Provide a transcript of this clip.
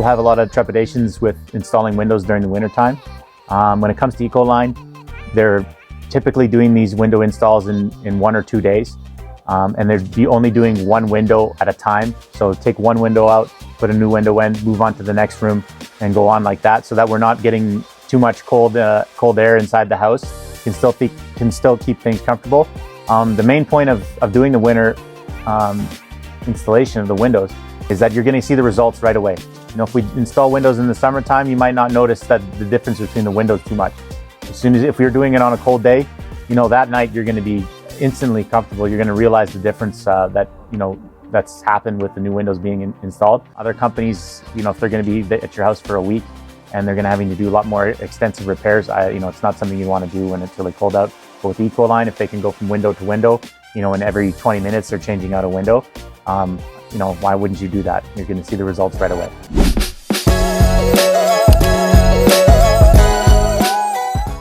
people have a lot of trepidations with installing windows during the wintertime. When it comes to Ecoline, they're typically doing these window installs in 1 or 2 days. And they're only doing one window at a time. So take one window out, put a new window in, move on to the next room, and go on like that, so that we're not getting too much cold air inside the house. Can still keep things comfortable. The main point of doing the winter installation of the windows is that you're going to see the results right away. You know, if we install windows in the summertime, you might not notice that the difference between the windows too much. If we're doing it on a cold day, you know, that night you're going to be instantly comfortable. You're going to realize the difference that's happened with the new windows being installed. Other companies, you know, if they're going to be at your house for a week and they're going to having to do a lot more extensive repairs, it's not something you want to do when it's really cold out. But with Ecoline, if they can go from window to window, you know, and every 20 minutes they're changing out a window, why wouldn't you do that? You're going to see the results right away.